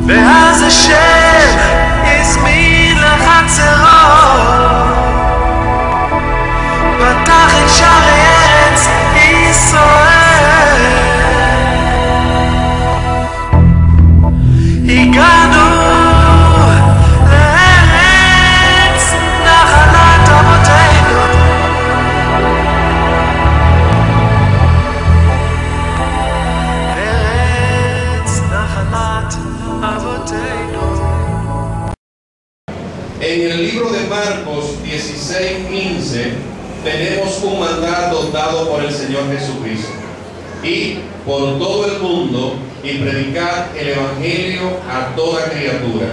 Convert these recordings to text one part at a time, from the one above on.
ואז השם הזמין לחצרות, פתח את שערי ארץ ישראל. הגענו לארץ נחלת אבותינו, ארץ נחלת אבותינו. En el libro de Marcos 16:15 tenemos un mandato dado por el Señor Jesucristo: ir por todo el mundo y predicar el Evangelio a toda criatura.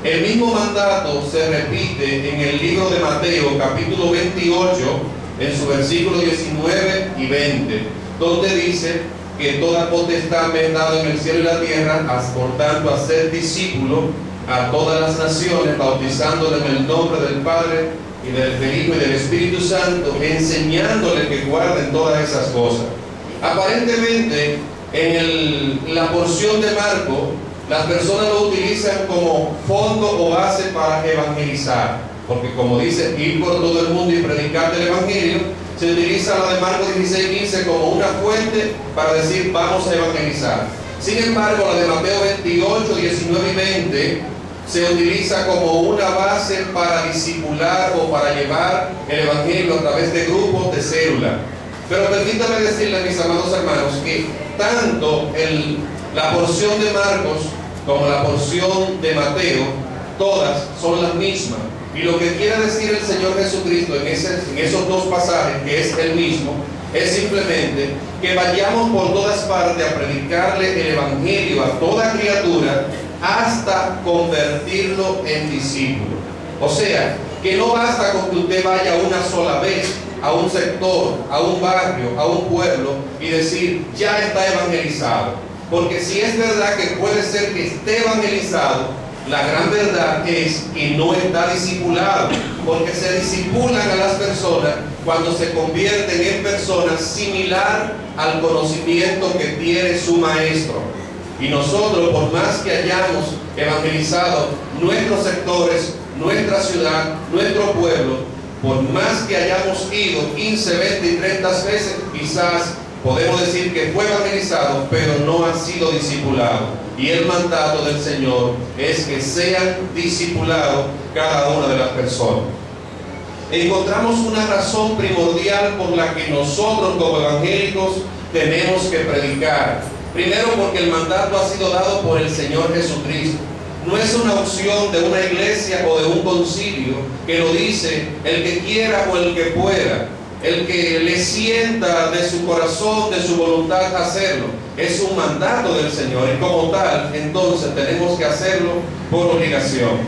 El mismo mandato se repite en el libro de Mateo capítulo 28 en su versículo 19 y 20, donde dice que toda potestad me es dada en el cielo y la tierra, por tanto a ser discípulo a todas las naciones, bautizándoles en el nombre del Padre y del Hijo y del Espíritu Santo, enseñándoles que guarden todas esas cosas. Aparentemente, en la porción de Marcos, las personas lo utilizan como fondo o base para evangelizar, porque como dice, ir por todo el mundo y predicar del Evangelio, se utiliza la de Marcos 16:15 como una fuente para decir vamos a evangelizar. Sin embargo, la de Mateo 28, 19 y 20 se utiliza como una base para discipular o para llevar el Evangelio a través de grupos de célula. Pero permítame decirles, mis amados hermanos, que tanto la porción de Marcos como la porción de Mateo, todas son las mismas. Y lo que quiere decir el Señor Jesucristo en esos dos pasajes, que es el mismo, es simplemente que vayamos por todas partes a predicarle el Evangelio a toda criatura hasta convertirlo en discípulo. O sea, que no basta con que usted vaya una sola vez a un sector, a un barrio, a un pueblo y decir, ya está evangelizado. Porque si es verdad que puede ser que esté evangelizado, la gran verdad es que no está discipulado, porque se discipulan a las personas cuando se convierten en personas similar al conocimiento que tiene su maestro. Y nosotros, por más que hayamos evangelizado nuestros sectores, nuestra ciudad, nuestro pueblo, por más que hayamos ido 15, 20 y 30 veces, quizás podemos decir que fue evangelizado, pero no ha sido discipulado. Y el mandato del Señor es que sean discipulados cada una de las personas. Encontramos una razón primordial por la que nosotros como evangélicos tenemos que predicar. Primero, porque el mandato ha sido dado por el Señor Jesucristo. No es una opción de una iglesia o de un concilio que lo dice el que quiera o el que pueda, el que le sienta de su corazón, de su voluntad hacerlo. Es un mandato del Señor y como tal, entonces tenemos que hacerlo por obligación.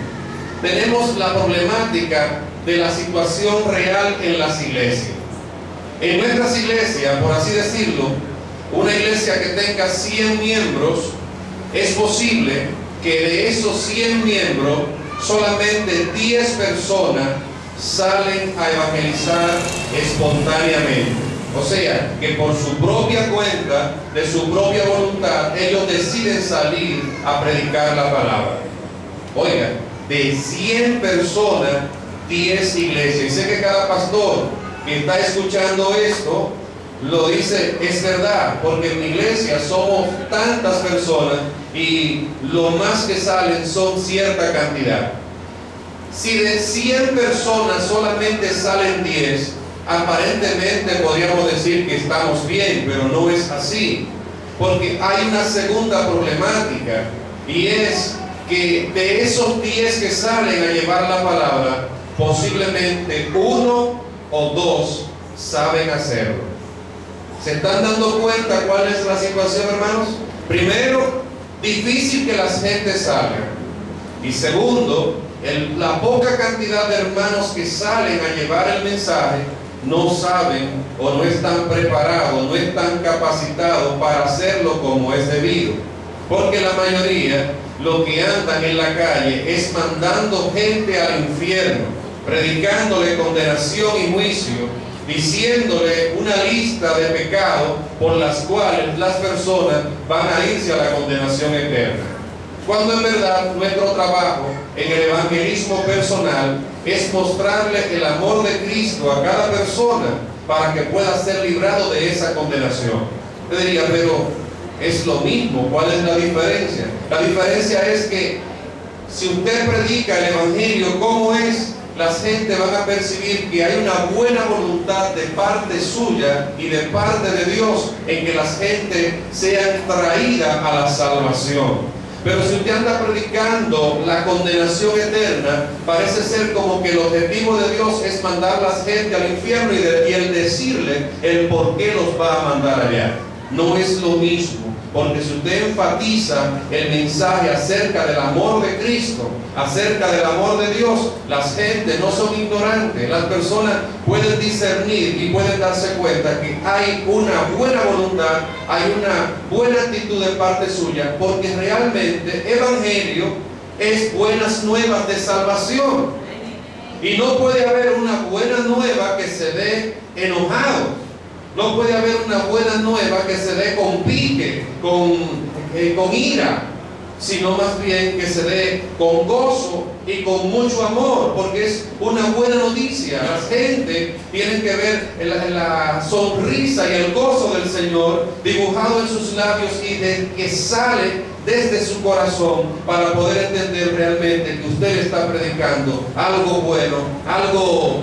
Tenemos la problemática de la situación real en las iglesias. En nuestras iglesias, por así decirlo, una iglesia que tenga 100 miembros, es posible que de esos 100 miembros, solamente 10 personas salen a evangelizar espontáneamente. O sea, que por su propia cuenta, de su propia voluntad, ellos deciden salir a predicar la palabra. Oiga, de 100 personas, 10 iglesias. Y sé que cada pastor que está escuchando esto lo dice, es verdad, porque en mi iglesia somos tantas personas y lo más que salen son cierta cantidad. Si de 100 personas solamente salen 10, Aparentemente podríamos decir que estamos bien, pero no es así, porque hay una segunda problemática, y es que de esos 10 que salen a llevar la palabra, posiblemente 1 o 2 saben hacerlo. ¿Se están dando cuenta cuál es la situación, hermanos? Primero, difícil que las gentes salgan. Y segundo, la poca cantidad de hermanos que salen a llevar el mensaje no saben o no están preparados, no están capacitados para hacerlo como es debido. Porque la mayoría lo que andan en la calle es mandando gente al infierno, predicándole condenación y juicio, diciéndole una lista de pecados por las cuales las personas van a irse a la condenación eterna. Cuando en verdad nuestro trabajo en el evangelismo personal es mostrarle el amor de Cristo a cada persona para que pueda ser librado de esa condenación. Usted diría, pero es lo mismo, ¿cuál es la diferencia? La diferencia es que si usted predica el evangelio como es, las gente van a percibir que hay una buena voluntad de parte suya y de parte de Dios en que las gente sean traídas a la salvación. Pero si usted anda predicando la condenación eterna, parece ser como que el objetivo de Dios es mandar a la gente al infierno y el decirle el por qué los va a mandar allá. No es lo mismo, porque si usted enfatiza el mensaje acerca del amor de Cristo, acerca del amor de Dios, las gentes no son ignorantes, las personas pueden discernir y pueden darse cuenta que hay una buena voluntad, hay una buena actitud de parte suya, porque realmente evangelio es buenas nuevas de salvación. Y no puede haber una buena nueva que se dé enojado. No puede haber una buena nueva que se dé con pique, con ira, sino más bien que se dé con gozo y con mucho amor, porque es una buena noticia. La gente tiene que ver la sonrisa y el gozo del Señor dibujado en sus labios y que sale desde su corazón para poder entender realmente que usted está predicando algo bueno, algo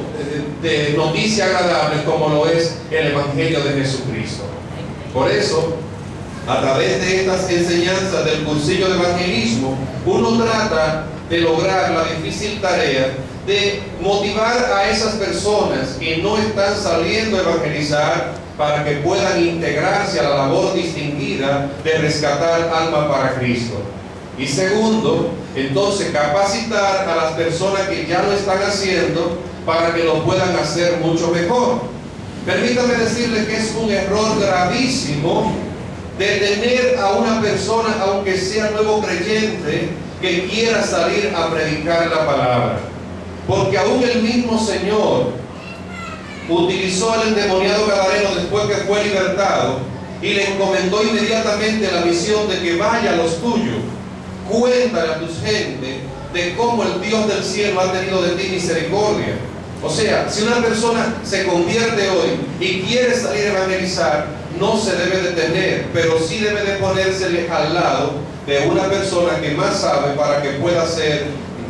de noticia agradable como lo es el Evangelio de Jesucristo. Por eso, a través de estas enseñanzas del cursillo de evangelismo, uno trata de lograr la difícil tarea de motivar a esas personas que no están saliendo a evangelizar para que puedan integrarse a la labor distinguida de rescatar alma para Cristo. Y segundo, entonces capacitar a las personas que ya lo están haciendo para que lo puedan hacer mucho mejor. Permítame decirle que es un error gravísimo detener a una persona, aunque sea nuevo creyente, que quiera salir a predicar la palabra. Porque aún el mismo Señor utilizó al endemoniado gadareno después que fue libertado y le encomendó inmediatamente la misión de que vaya a los tuyos, cuéntale a tus gente de cómo el Dios del cielo ha tenido de ti misericordia. O sea, si una persona se convierte hoy y quiere salir a evangelizar, no se debe detener, pero sí debe de ponérsele al lado de una persona que más sabe para que pueda ser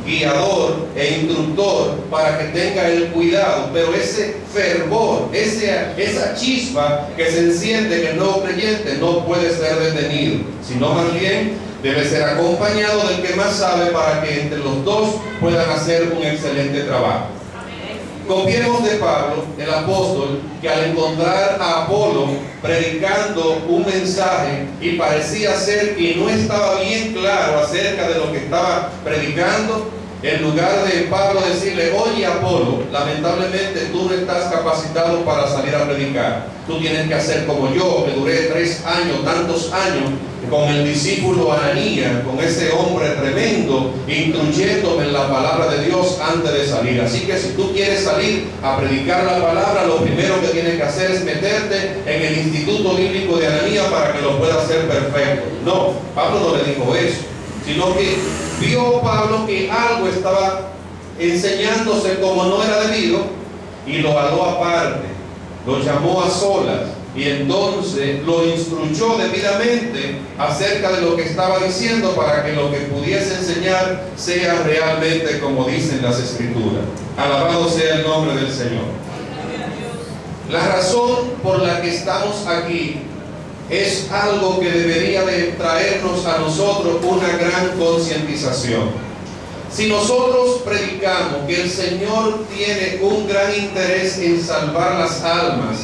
guiador e instructor, para que tenga el cuidado. Pero ese fervor, esa chispa que se enciende en el nuevo creyente no puede ser detenido, sino más bien debe ser acompañado del que más sabe para que entre los dos puedan hacer un excelente trabajo. Copiemos de Pablo, el apóstol, que al encontrar a Apolo predicando un mensaje y parecía ser que no estaba bien claro acerca de lo que estaba predicando, en lugar de Pablo decirle, oye Apolo, lamentablemente tú no estás capacitado para salir a predicar, tú tienes que hacer como yo, que duré 3 años, tantos años, con el discípulo Ananías, con ese hombre tremendo, instruyéndome en la palabra de Dios antes de salir. Así que si tú quieres salir a predicar la palabra, lo primero que tienes que hacer es meterte en el instituto bíblico de Ananías para que lo pueda hacer perfecto. No, Pablo no le dijo eso, sino que vio Pablo que algo estaba enseñándose como no era debido y lo jaló aparte, lo llamó a solas y entonces lo instruyó debidamente acerca de lo que estaba diciendo para que lo que pudiese enseñar sea realmente como dicen las Escrituras. Alabado sea el nombre del Señor. La razón por la que estamos aquí es algo que debería de traernos a nosotros una gran concientización. Si nosotros predicamos que el Señor tiene un gran interés en salvar las almas,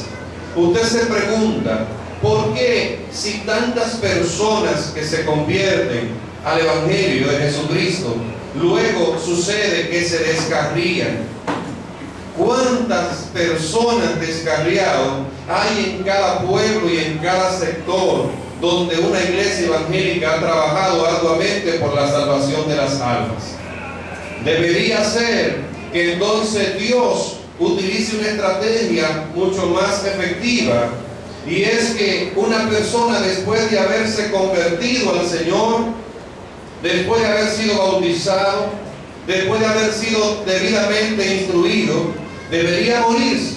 usted se pregunta, ¿por qué si tantas personas que se convierten al Evangelio de Jesucristo, luego sucede que se descarrían? ¿Cuántas personas descarriadas hay en cada pueblo y en cada sector donde una iglesia evangélica ha trabajado arduamente por la salvación de las almas? Debería ser que entonces Dios utilice una estrategia mucho más efectiva, y es que una persona, después de haberse convertido al Señor, después de haber sido bautizado, después de haber sido debidamente instruido, debería morirse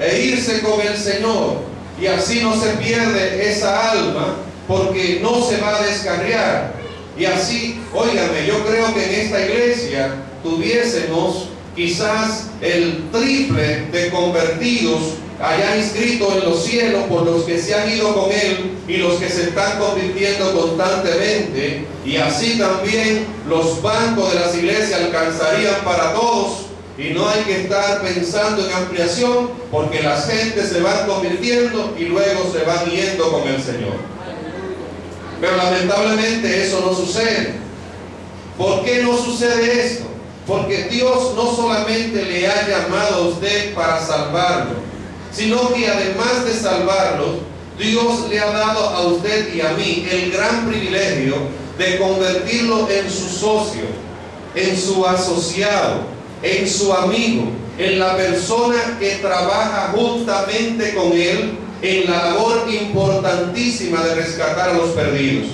e irse con el Señor, y así no se pierde esa alma, porque no se va a descarriar. Y así, óigame, yo creo que en esta iglesia tuviésemos quizás el triple de convertidos allá inscritos en los cielos por los que se han ido con Él y los que se están convirtiendo constantemente, y así también los bancos de las iglesias alcanzarían para todos, y no hay que estar pensando en ampliación, porque las gentes se van convirtiendo y luego se van yendo con el Señor. Pero lamentablemente eso no sucede. ¿Por qué no sucede esto? Porque Dios no solamente le ha llamado a usted para salvarlo, sino que además de salvarlo, Dios le ha dado a usted y a mí el gran privilegio de convertirlo en su socio, en su asociado, en su amigo, en la persona que trabaja juntamente con Él en la labor importantísima de rescatar a los perdidos.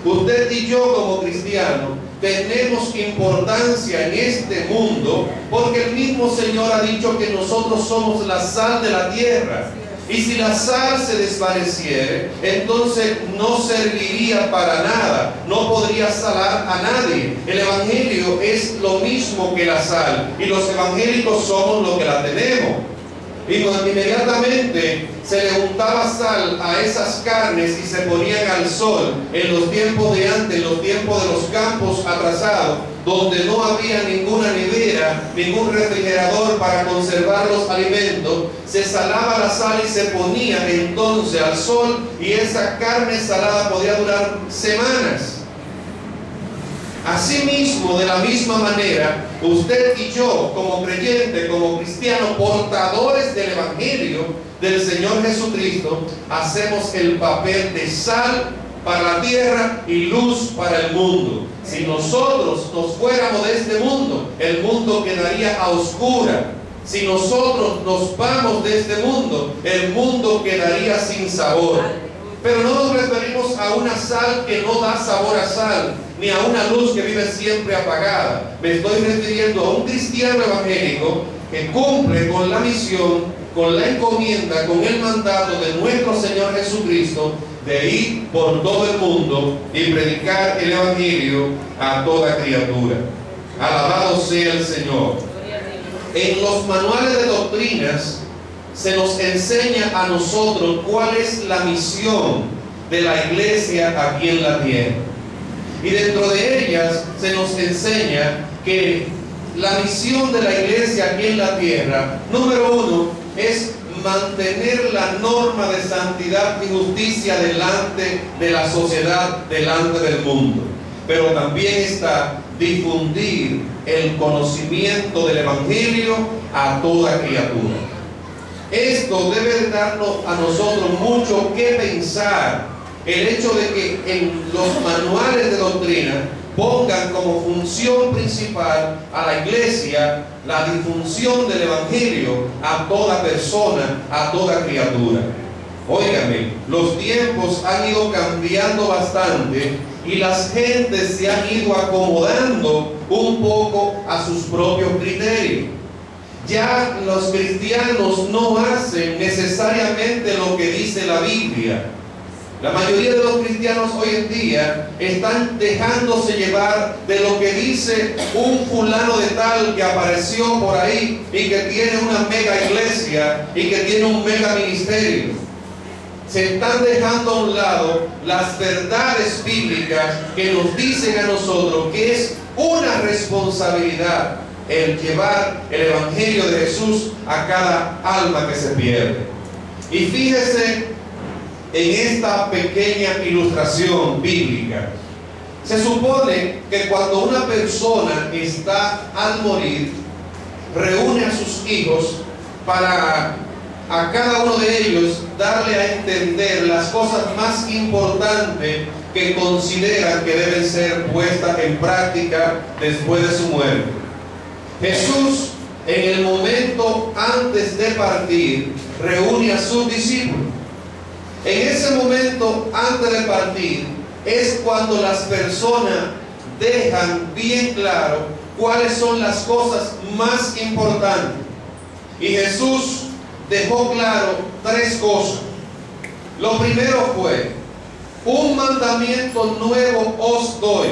Usted y yo, como cristianos, tenemos importancia en este mundo, porque el mismo Señor ha dicho que nosotros somos la sal de la tierra. Y si la sal se desvaneciere, entonces no serviría para nada, no podría salar a nadie. El Evangelio es lo mismo que la sal, y los evangélicos somos los que la tenemos. Y cuando inmediatamente se le untaba sal a esas carnes y se ponían al sol, en los tiempos de antes, en los tiempos de los campos atrasados, donde no había ninguna nevera, ningún refrigerador para conservar los alimentos, se salaba la sal y se ponía entonces al sol, y esa carne salada podía durar semanas. Asimismo, de la misma manera, usted y yo, como creyentes, como cristianos, portadores del Evangelio del Señor Jesucristo, hacemos el papel de sal para la tierra y luz para el mundo. Si nosotros nos fuéramos de este mundo, el mundo quedaría a oscura. Si nosotros nos vamos de este mundo, el mundo quedaría sin sabor. Pero no nos referimos a una sal que no da sabor a sal, ni a una luz que vive siempre apagada. Me estoy refiriendo a un cristiano evangélico que cumple con la misión, con la encomienda, con el mandato de nuestro Señor Jesucristo de ir por todo el mundo y predicar el Evangelio a toda criatura. Alabado sea el Señor. En los manuales de doctrinas se nos enseña a nosotros cuál es la misión de la iglesia aquí en la tierra. Y dentro de ellas se nos enseña que la misión de la iglesia aquí en la tierra, número uno, es mantener la norma de santidad y justicia delante de la sociedad, delante del mundo. Pero también está difundir el conocimiento del Evangelio a toda criatura. Esto debe darnos a nosotros mucho que pensar. El hecho de que en los manuales de doctrina pongan como función principal a la iglesia la difusión del Evangelio a toda persona, a toda criatura. Óigame, los tiempos han ido cambiando bastante y las gentes se han ido acomodando un poco a sus propios criterios. Ya los cristianos no hacen necesariamente lo que dice la Biblia. La mayoría de los cristianos hoy en día están dejándose llevar de lo que dice un fulano de tal que apareció por ahí y que tiene una mega iglesia y que tiene un mega ministerio. Se están dejando a un lado las verdades bíblicas que nos dicen a nosotros que es una responsabilidad el llevar el Evangelio de Jesús a cada alma que se pierde. Y fíjese en esta pequeña ilustración bíblica. Se supone que cuando una persona está al morir, reúne a sus hijos para a cada uno de ellos darle a entender las cosas más importantes que consideran que deben ser puestas en práctica después de su muerte. Jesús, en el momento antes de partir, reúne a sus discípulos. En ese momento antes de partir es cuando las personas dejan bien claro cuáles son las cosas más importantes. Y Jesús dejó claro tres cosas. Lo primero fue: un mandamiento nuevo os doy,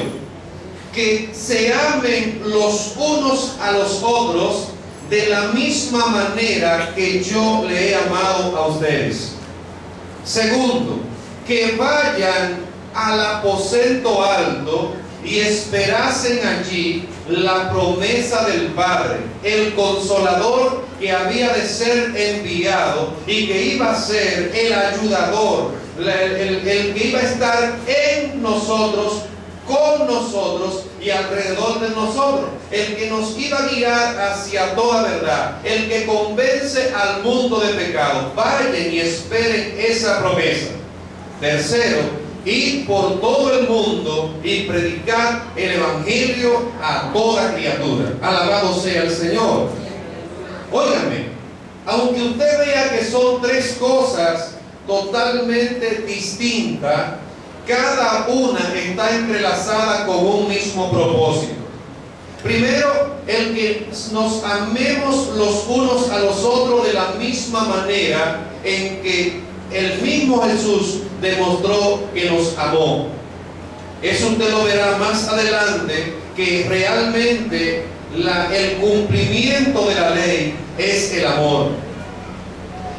que se amen los unos a los otros de la misma manera que yo le he amado a ustedes. Segundo, que vayan al aposento alto y esperasen allí la promesa del Padre, el Consolador que había de ser enviado y que iba a ser el ayudador, el que iba a estar en nosotros, con nosotros y alrededor de nosotros, el que nos iba a guiar hacia toda verdad, el que convence al mundo de pecado. Vayan y esperen esa promesa. Tercero, ir por todo el mundo y predicar el Evangelio a toda criatura. Alabado sea el Señor. Óigame, aunque usted vea que son tres cosas totalmente distintas, cada una está entrelazada con un mismo propósito. Primero, el que nos amemos los unos a los otros de la misma manera en que el mismo Jesús demostró que nos amó. Eso usted lo verá más adelante, que realmente el cumplimiento de la ley es el amor.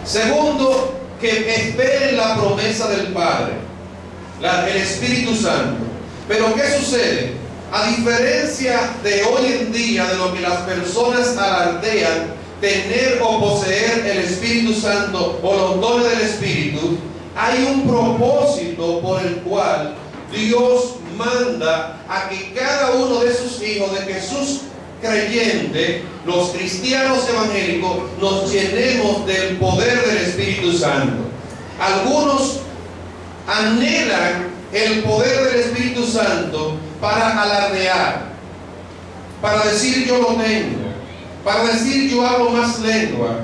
Segundo, que esperen la promesa del Padre, el Espíritu Santo. Pero ¿qué sucede? A diferencia de hoy en día, de lo que las personas alardean, tener o poseer el Espíritu Santo o los dones del Espíritu, hay un propósito por el cual Dios manda a que cada uno de sus hijos, de que sus creyentes, los cristianos evangélicos, nos llenemos del poder del Espíritu Santo. Algunos anhelan el poder del Espíritu Santo para alardear, para decir yo lo tengo, para decir yo hablo más lengua,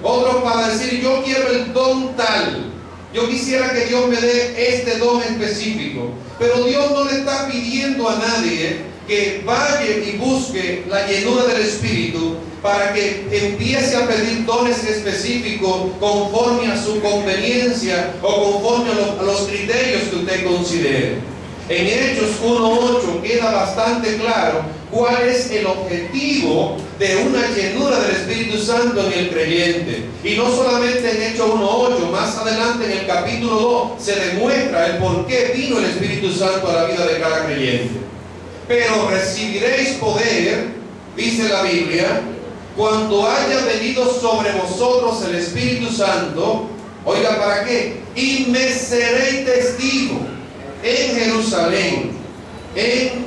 otros para decir yo quiero el don tal, yo quisiera que Dios me dé este don específico. Pero Dios no le está pidiendo a nadie que vaya y busque la llenura del Espíritu para que empiece a pedir dones específicos conforme a su conveniencia o conforme a los criterios que usted considere. En Hechos 1:8 queda bastante claro cuál es el objetivo de una llenura del Espíritu Santo en el creyente. Y no solamente en Hechos 1:8, más adelante en el capítulo 2 se demuestra el por qué vino el Espíritu Santo a la vida de cada creyente. Pero recibiréis poder, dice la Biblia, cuando haya venido sobre vosotros el Espíritu Santo. Oiga, ¿para qué? Y me seréis testigo en Jerusalén, en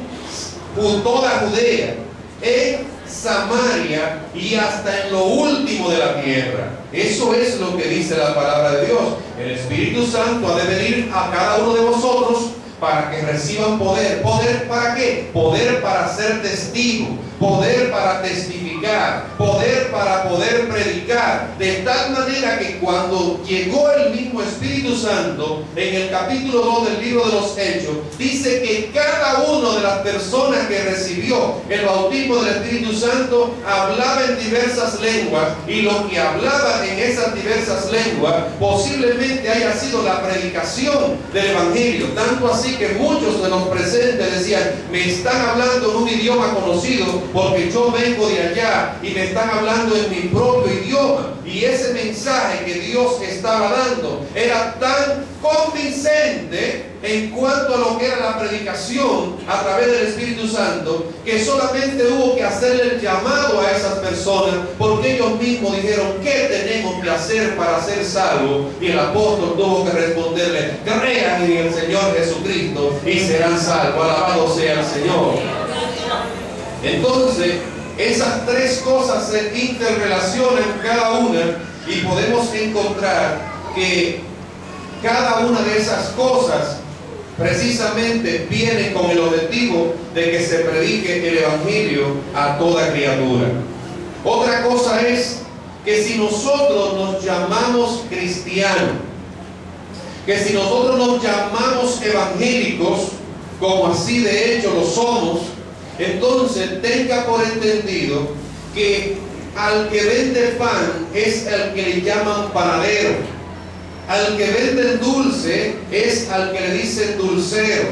toda Judea, en Samaria y hasta en lo último de la tierra. Eso es lo que dice la palabra de Dios. El Espíritu Santo ha de venir a cada uno de vosotros para que reciban poder. ¿Poder para qué? Poder para ser testigo, poder para testificar predicar, poder para poder predicar, de tal manera que cuando llegó el mismo Espíritu Santo, en el capítulo 2 del libro de los Hechos, dice que cada una de las personas que recibió el bautismo del Espíritu Santo hablaba en diversas lenguas, y lo que hablaban en esas diversas lenguas posiblemente haya sido la predicación del Evangelio, tanto así que muchos de los presentes decían: me están hablando en un idioma conocido porque yo vengo de allá y me están hablando en mi propio idioma. Y ese mensaje que Dios estaba dando era tan convincente en cuanto a lo que era la predicación a través del Espíritu Santo, que solamente hubo que hacerle el llamado a esas personas, porque ellos mismos dijeron: ¿qué tenemos que hacer para ser salvos? Y el apóstol tuvo que responderle: crean en el Señor Jesucristo y serán salvos. Alabado sea el Señor. Entonces, esas tres cosas se interrelacionan cada una, y podemos encontrar que cada una de esas cosas precisamente viene con el objetivo de que se predique el Evangelio a toda criatura. Otra cosa es que si nosotros nos llamamos cristianos, que si nosotros nos llamamos evangélicos, como así de hecho lo somos, entonces tenga por entendido que al que vende pan es al que le llaman panadero, al que vende dulce es al que le dicen dulcero,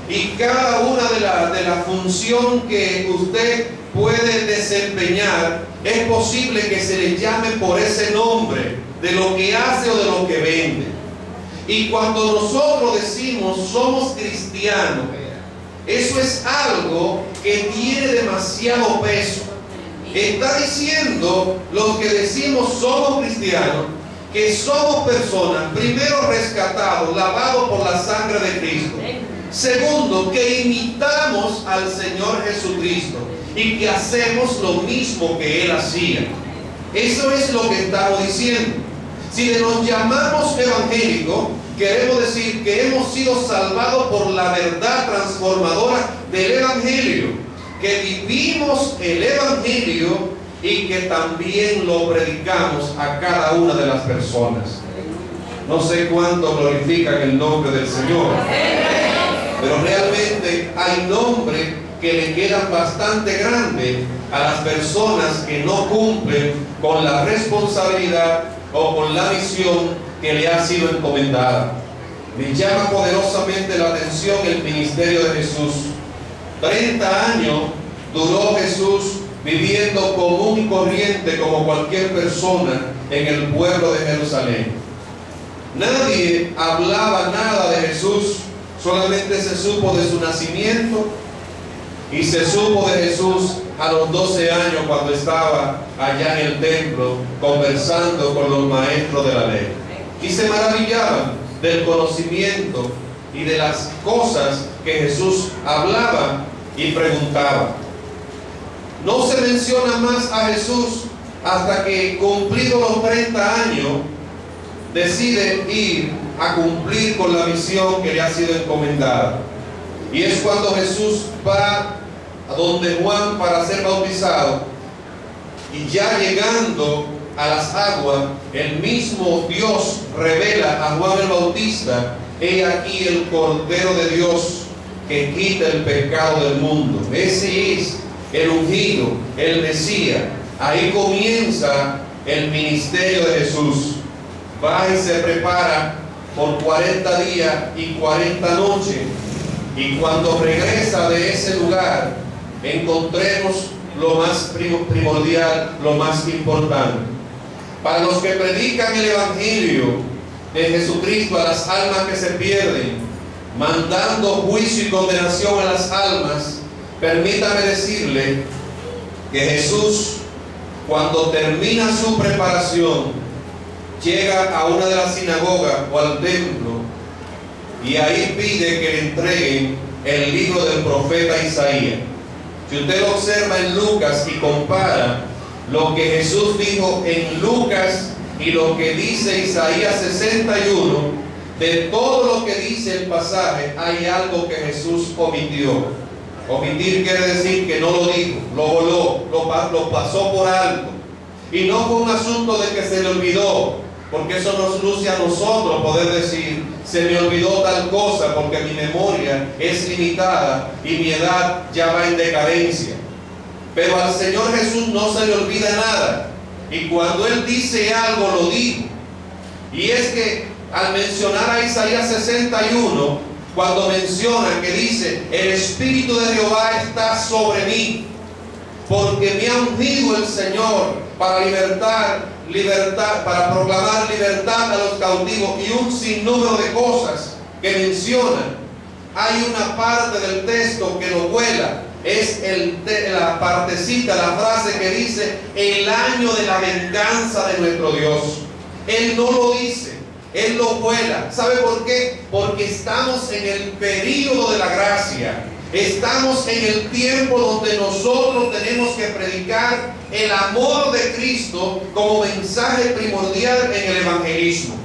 y cada una de la función que usted puede desempeñar es posible que se le llame por ese nombre, de lo que hace o de lo que vende. Y cuando nosotros decimos somos cristianos, eso es algo que tiene demasiado peso. Está diciendo los que decimos somos cristianos, que somos personas, primero rescatados, lavados por la sangre de Cristo. Segundo, que imitamos al Señor Jesucristo y que hacemos lo mismo que Él hacía. Eso es lo que estamos diciendo. Si nos llamamos evangélicos, queremos decir que hemos sido salvados por la verdad transformadora del Evangelio, que vivimos el Evangelio y que también lo predicamos a cada una de las personas. No sé cuánto glorifican el nombre del Señor, pero realmente hay nombres que le quedan bastante grandes a las personas que no cumplen con la responsabilidad o con la misión que le ha sido encomendada. Me llama poderosamente la atención el ministerio de Jesús. 30 años duró Jesús viviendo común y corriente como cualquier persona en el pueblo de Jerusalén. Nadie hablaba nada de Jesús, solamente se supo de su nacimiento y se supo de Jesús a los 12 años cuando estaba allá en el templo conversando con los maestros de la ley. Y se maravillaban del conocimiento y de las cosas que Jesús hablaba y preguntaba. No se menciona más a Jesús hasta que, cumplidos los 30 años, decide ir a cumplir con la misión que le ha sido encomendada. Y es cuando Jesús va a donde Juan para ser bautizado, y ya llegando a las aguas, el mismo Dios revela a Juan el Bautista: he aquí el Cordero de Dios que quita el pecado del mundo. Ese es el ungido, el Mesías. Ahí comienza el ministerio de Jesús. Va y se prepara por 40 días y 40 noches, y cuando regresa de ese lugar, encontremos lo más primordial, lo más importante. Para los que predican el Evangelio de Jesucristo a las almas que se pierden, mandando juicio y condenación a las almas, permítame decirle que Jesús, cuando termina su preparación, llega a una de las sinagogas o al templo, y ahí pide que le entreguen el libro del profeta Isaías. Si usted lo observa en Lucas y compara lo que Jesús dijo en Lucas y lo que dice Isaías 61, de todo lo que dice el pasaje hay algo que Jesús omitió. Omitir quiere decir que no lo dijo, lo voló, lo pasó por alto. Y no fue un asunto de que se le olvidó, porque eso nos luce a nosotros poder decir, se me olvidó tal cosa porque mi memoria es limitada y mi edad ya va en decadencia. Pero al Señor Jesús no se le olvida nada. Y cuando Él dice algo, lo dijo. Y es que al mencionar a Isaías 61, cuando menciona que dice, el Espíritu de Jehová está sobre mí, porque me ha ungido el Señor para para proclamar libertad a los cautivos y un sinnúmero de cosas que menciona. Hay una parte del texto que lo vuela, es la partecita, la frase que dice, el año de la venganza de nuestro Dios. Él no lo dice, Él lo vuela. ¿Sabe por qué? Porque estamos en el período de la gracia. Estamos en el tiempo donde nosotros tenemos que predicar el amor de Cristo como mensaje primordial en el evangelismo.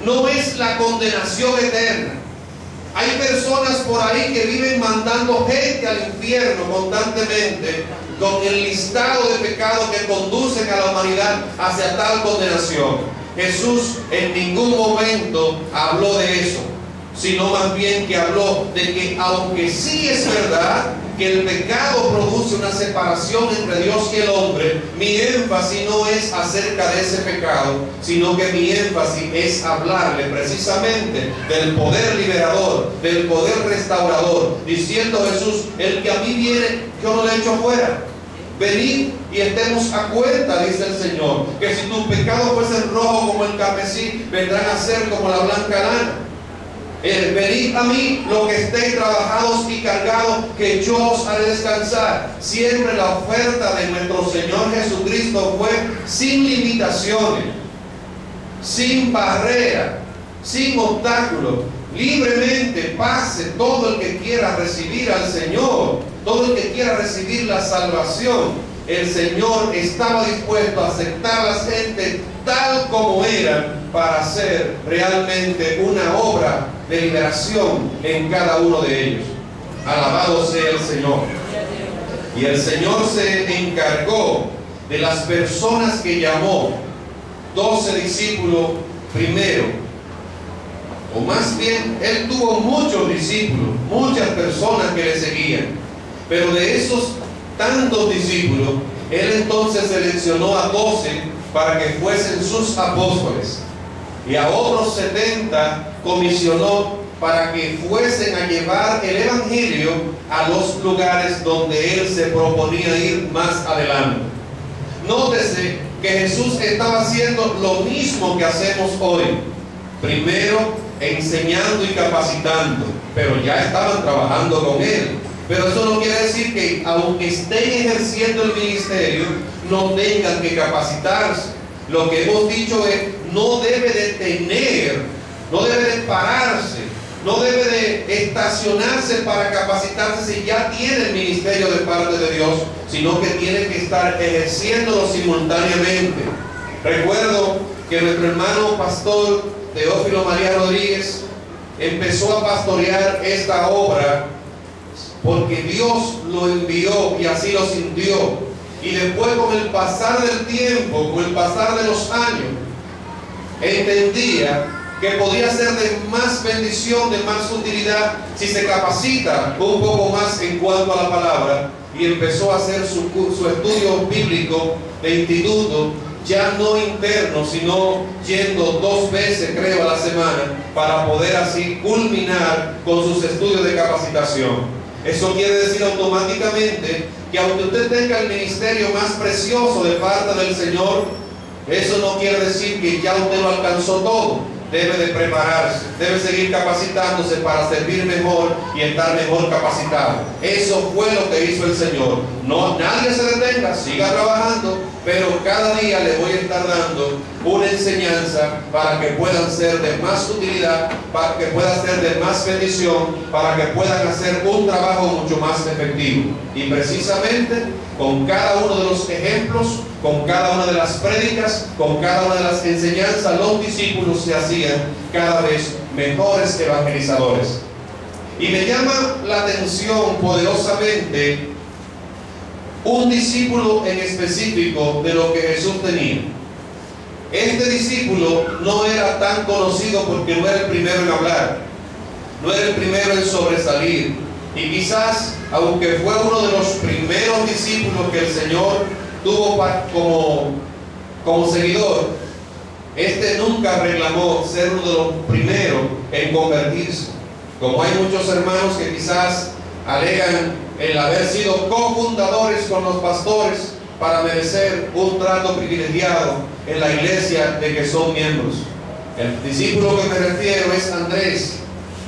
No es la condenación eterna. Hay personas por ahí que viven mandando gente al infierno constantemente con el listado de pecados que conducen a la humanidad hacia tal condenación. Jesús en ningún momento habló de eso, sino más bien que habló de que aunque sí es verdad que el pecado produce una separación entre Dios y el hombre, mi énfasis no es acerca de ese pecado, sino que mi énfasis es hablarle precisamente del poder liberador, del poder restaurador, diciendo Jesús, el que a mí viene, yo no le echo fuera. Venid y estemos a cuenta, dice el Señor, que si tus pecados fuesen rojos como el carmesí, vendrán a ser como la blanca lana. Venid a mí los que estéis trabajados y cargados, que yo os haré descansar. Siempre la oferta de nuestro Señor Jesucristo fue sin limitaciones, sin barrera, sin obstáculos. Libremente pase todo el que quiera recibir al Señor, todo el que quiera recibir la salvación. El Señor estaba dispuesto a aceptar a la gente tal como eran para hacer realmente una obra de liberación en cada uno de ellos. Alabado sea el Señor. Y el Señor se encargó de las personas que llamó, 12 discípulos primero, o más bien Él tuvo muchos discípulos, muchas personas que le seguían, pero de esos tantos discípulos, Él entonces seleccionó a 12 para que fuesen sus apóstoles, y a otros 70 comisionó para que fuesen a llevar el evangelio a los lugares donde Él se proponía ir más adelante. Nótese que Jesús estaba haciendo lo mismo que hacemos hoy. Primero enseñando y capacitando, pero ya estaban trabajando con Él. Pero eso no quiere decir que aunque estén ejerciendo el ministerio, no tengan que capacitarse. Lo que hemos dicho es, no debe de tener, no debe de pararse, no debe de estacionarse para capacitarse si ya tiene el ministerio de parte de Dios, sino que tiene que estar ejerciéndolo simultáneamente. Recuerdo que nuestro hermano pastor Teófilo María Rodríguez empezó a pastorear esta obra porque Dios lo envió y así lo sintió. Y después, con el pasar del tiempo, con el pasar de los años, entendía que podía ser de más bendición, de más utilidad, si se capacita un poco más en cuanto a la palabra, y empezó a hacer su estudio bíblico de instituto, ya no interno, sino yendo 2 veces, creo, a la semana, para poder así culminar con sus estudios de capacitación. Eso quiere decir automáticamente que aunque usted tenga el ministerio más precioso de parte del Señor, eso no quiere decir que ya usted lo alcanzó todo. Debe de prepararse, debe seguir capacitándose para servir mejor y estar mejor capacitado. Eso fue lo que hizo el Señor. No, nadie se detenga, siga trabajando, pero cada día le voy a estar dando una enseñanza para que puedan ser de más utilidad, para que puedan ser de más bendición, para que puedan hacer un trabajo mucho más efectivo. Y precisamente con cada uno de los ejemplos, con cada una de las prédicas, con cada una de las enseñanzas, los discípulos se hacían cada vez mejores evangelizadores. Y me llama la atención poderosamente un discípulo en específico de lo que Jesús tenía. Este discípulo no era tan conocido porque no era el primero en hablar, no era el primero en sobresalir. Y quizás, aunque fue uno de los primeros discípulos que el Señor tuvo como seguidor, este nunca reclamó ser uno de los primeros en convertirse. Como hay muchos hermanos que quizás alegan el haber sido cofundadores con los pastores para merecer un trato privilegiado en la iglesia de que son miembros. El discípulo que me refiero es Andrés.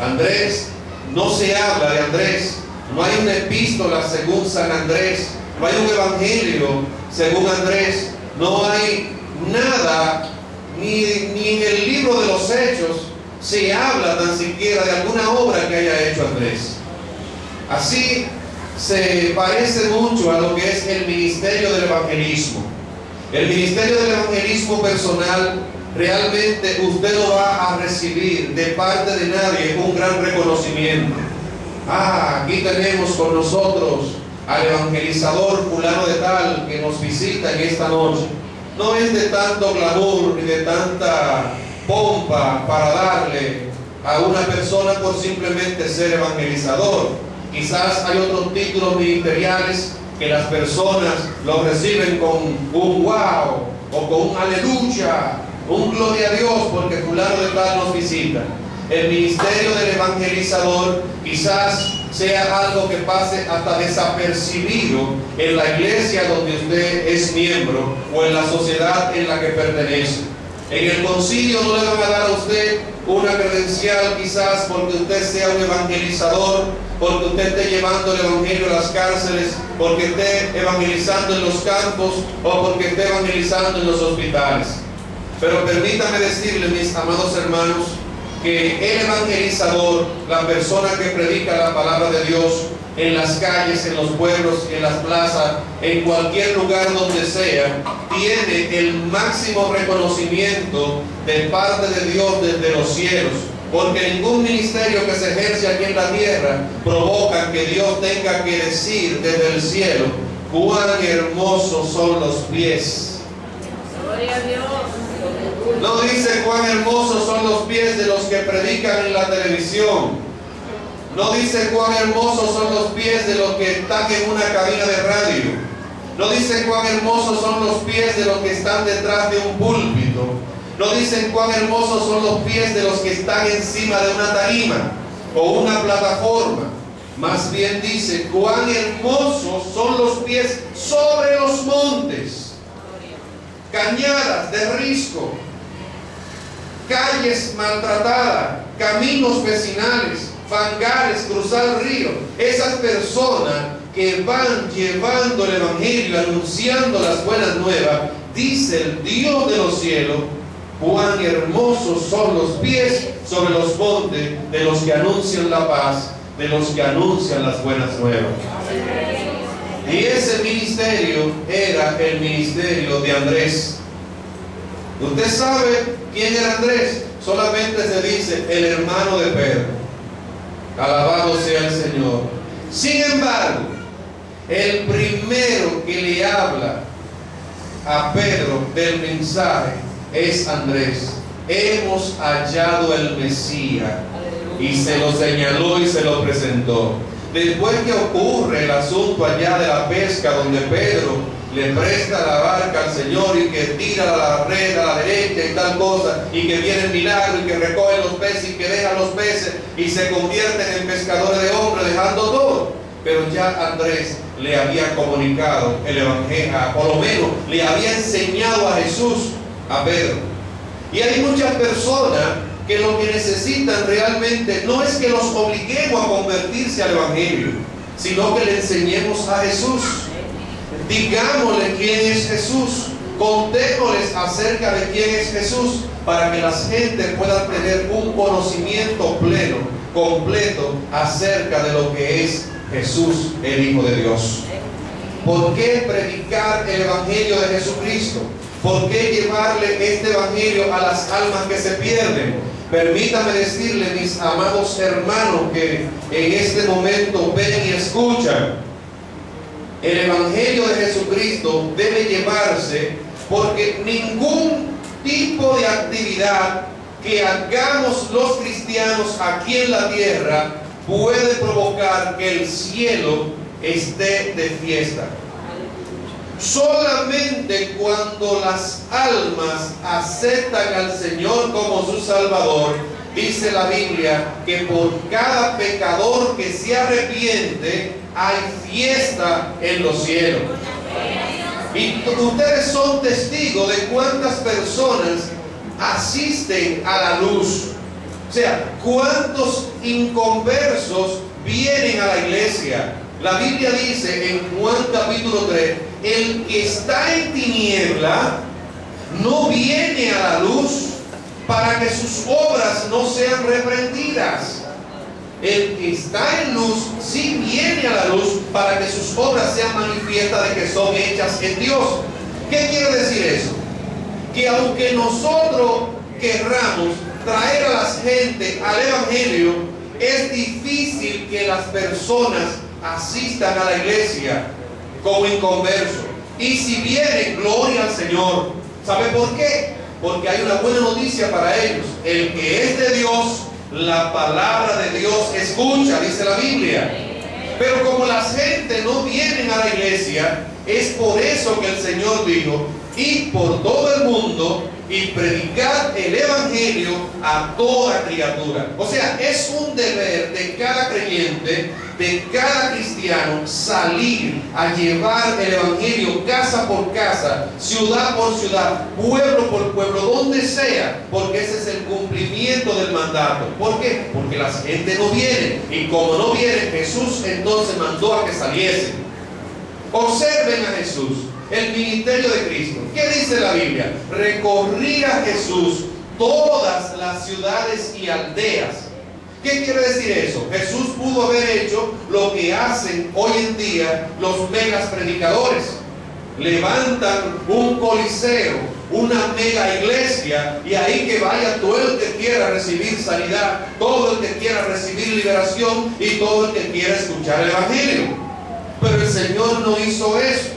Andrés, no se habla de Andrés, no hay una epístola según San Andrés, no hay un evangelio según Andrés, no hay nada, ni en el libro de los Hechos se habla tan siquiera de alguna obra que haya hecho Andrés. Así se parece mucho a lo que es el ministerio del evangelismo. El ministerio del evangelismo personal, realmente usted no va a recibir de parte de nadie un gran reconocimiento. Aquí tenemos con nosotros al evangelizador fulano de tal que nos visita en esta noche. No es de tanto glamour ni de tanta pompa para darle a una persona por simplemente ser evangelizador. Quizás hay otros títulos ministeriales que las personas los reciben con un wow o con un aleluya, un gloria a Dios porque fulano de tal nos visita. El ministerio del evangelizador quizás sea algo que pase hasta desapercibido en la iglesia donde usted es miembro o en la sociedad en la que pertenece. En el concilio no le van a dar a usted una credencial quizás porque usted sea un evangelizador, porque usted esté llevando el evangelio a las cárceles, porque esté evangelizando en los campos o porque esté evangelizando en los hospitales. Pero permítame decirle, mis amados hermanos, que el evangelizador, la persona que predica la palabra de Dios en las calles, en los pueblos, en las plazas, en cualquier lugar donde sea, tiene el máximo reconocimiento de parte de Dios desde los cielos, porque ningún ministerio que se ejerce aquí en la tierra provoca que Dios tenga que decir desde el cielo: cuán hermosos son los pies. Gloria a Dios. No dice cuán hermosos son los pies de los que predican en la televisión. No dice cuán hermosos son los pies de los que están en una cabina de radio. No dice cuán hermosos son los pies de los que están detrás de un púlpito. No dicen cuán hermosos son los pies de los que están encima de una tarima o una plataforma. Más bien dice cuán hermosos son los pies sobre los montes, cañadas de risco, calles maltratadas, caminos vecinales, fangales, cruzar el río. Esas personas que van llevando el evangelio, anunciando las buenas nuevas, dice el Dios de los cielos: cuán hermosos son los pies sobre los montes de los que anuncian la paz, de los que anuncian las buenas nuevas. Y ese ministerio era el ministerio de Andrés. ¿Usted sabe quién era Andrés? Solamente se dice el hermano de Pedro. Alabado sea el Señor. Sin embargo, el primero que le habla a Pedro del mensaje es Andrés. Hemos hallado el Mesías. Y se lo señaló y se lo presentó. Después que ocurre el asunto allá de la pesca, donde Pedro le presta la barca al Señor y que tira la red a la derecha y tal cosa, y que viene el milagro y que recoge los peces y que deja los peces y se convierten en pescadores de hombres, dejando todo. Pero ya Andrés le había comunicado el evangelio, por lo menos le había enseñado a Jesús a Pedro. Y hay muchas personas que lo que necesitan realmente no es que los obliguemos a convertirse al evangelio, sino que le enseñemos a Jesús. Digámosle quién es Jesús, contémosles acerca de quién es Jesús, para que las gentes puedan tener un conocimiento pleno, completo, acerca de lo que es Jesús, el Hijo de Dios. ¿Por qué predicar el evangelio de Jesucristo? ¿Por qué llevarle este evangelio a las almas que se pierden? Permítame decirle, mis amados hermanos, que en este momento ven y escuchan. El evangelio de Jesucristo debe llevarse, porque ningún tipo de actividad que hagamos los cristianos aquí en la tierra puede provocar que el cielo esté de fiesta. Solamente cuando las almas aceptan al Señor como su Salvador, dice la Biblia que por cada pecador que se arrepiente hay fiesta en los cielos. Y ustedes son testigos de cuántas personas asisten a la luz. O sea, cuántos inconversos vienen a la iglesia. La Biblia dice en Juan capítulo 3, el que está en tiniebla no viene a la luz para que sus obras no sean reprendidas. El que está en luz sí viene a la luz para que sus obras sean manifiestas de que son hechas en Dios. ¿Qué quiere decir eso? Que aunque nosotros querramos traer a la gente al evangelio, es difícil que las personas asistan a la iglesia como inconversos. Y si vienen, gloria al Señor. ¿Sabe por qué? Porque hay una buena noticia para ellos. El que es de Dios, la palabra de Dios escucha, dice la Biblia. Pero como la gente no vienen a la iglesia, es por eso que el Señor dijo: id por todo el mundo y predicad el evangelio a toda criatura. O sea, es un deber de cada creyente, de cada cristiano, salir a llevar el evangelio casa por casa, ciudad por ciudad, pueblo por pueblo, donde sea, porque ese es el cumplimiento del mandato. ¿Por qué? Porque la gente no viene, y como no viene, Jesús entonces mandó a que saliesen. Observen a Jesús, el ministerio de Cristo. ¿Qué dice la Biblia? Recorría Jesús todas las ciudades y aldeas. ¿Qué quiere decir eso? Jesús pudo haber hecho lo que hacen hoy en día los megas predicadores. Levantan un coliseo, una mega iglesia, y ahí que vaya todo el que quiera recibir sanidad, todo el que quiera recibir liberación y todo el que quiera escuchar el evangelio. Pero el Señor no hizo eso,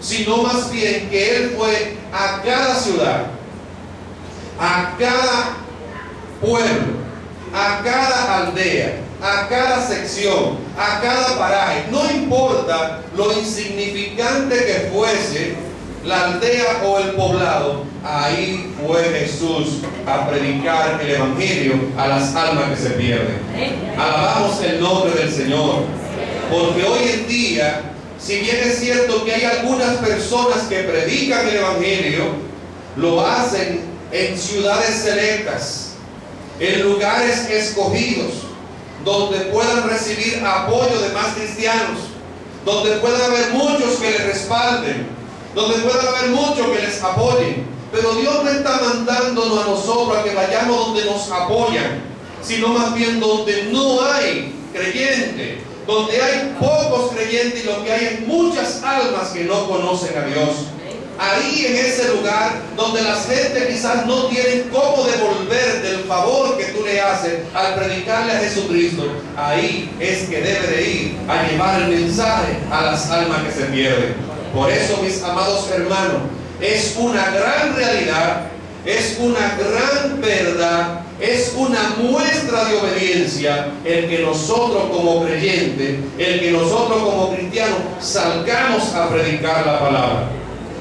sino más bien que Él fue a cada ciudad, a cada pueblo, a cada aldea, a cada sección, a cada paraje. No importa lo insignificante que fuese la aldea o el poblado, ahí fue Jesús a predicar el evangelio a las almas que se pierden. Alabamos el nombre del Señor. Porque hoy en día, si bien es cierto que hay algunas personas que predican el evangelio, lo hacen en ciudades selectas, en lugares escogidos, donde puedan recibir apoyo de más cristianos, donde puedan haber muchos que les respalden, donde puedan haber muchos que les apoyen. Pero Dios no está mandándonos a nosotros a que vayamos donde nos apoyan, sino más bien donde no hay creyentes, donde hay pocos creyentes, y lo que hay es muchas almas que no conocen a Dios. Ahí, en ese lugar donde la gente quizás no tienen cómo devolverte el favor que tú le haces al predicarle a Jesucristo, ahí es que debe de ir a llevar el mensaje a las almas que se pierden. Por eso, mis amados hermanos, es una gran realidad, es una gran verdad, es una muestra de obediencia el que nosotros como creyentes, el que nosotros como cristianos salgamos a predicar la palabra.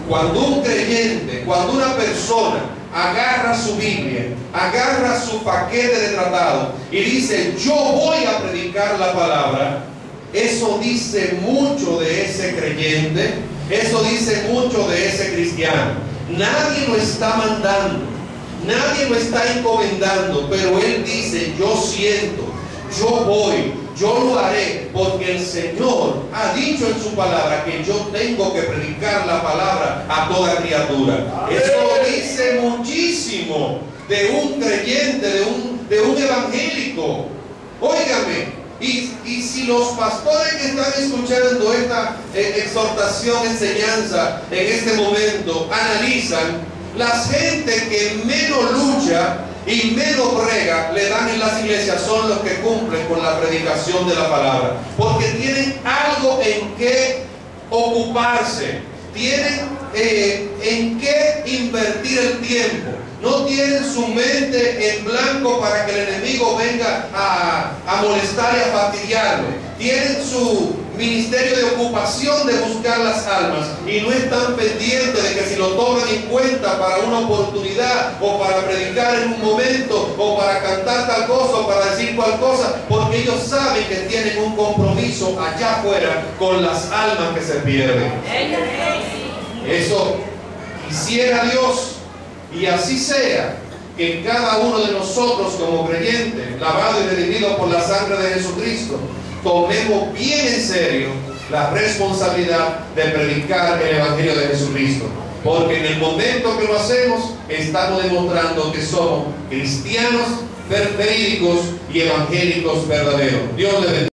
Cuando un creyente, cuando una persona agarra su Biblia, agarra su paquete de tratado y dice: yo voy a predicar la palabra, eso dice mucho de ese creyente, eso dice mucho de ese cristiano. Nadie lo está mandando, nadie lo está encomendando, pero él dice: yo siento, yo voy, yo lo haré, porque el Señor ha dicho en su palabra que yo tengo que predicar la palabra a toda criatura. Eso dice muchísimo de un creyente, de un evangélico. Óigame, Y si los pastores que están escuchando esta exhortación, enseñanza en este momento, analizan, la gente que menos lucha y menos prega le dan en las iglesias son los que cumplen con la predicación de la palabra, porque tienen algo en que ocuparse, tienen en qué invertir el tiempo. No tienen su mente en blanco para que el enemigo venga a molestar y a fastidiarlo. Tienen su ministerio de ocupación de buscar las almas y no están pendientes de que si lo toman en cuenta para una oportunidad o para predicar en un momento o para cantar tal cosa o para decir cual cosa, porque ellos saben que tienen un compromiso allá afuera con las almas que se pierden. Eso quisiera Dios, y así sea, que cada uno de nosotros como creyentes, lavado y redimido por la sangre de Jesucristo, tomemos bien en serio la responsabilidad de predicar el Evangelio de Jesucristo. Porque en el momento que lo hacemos, estamos demostrando que somos cristianos verídicos y evangélicos verdaderos. Dios les bendiga.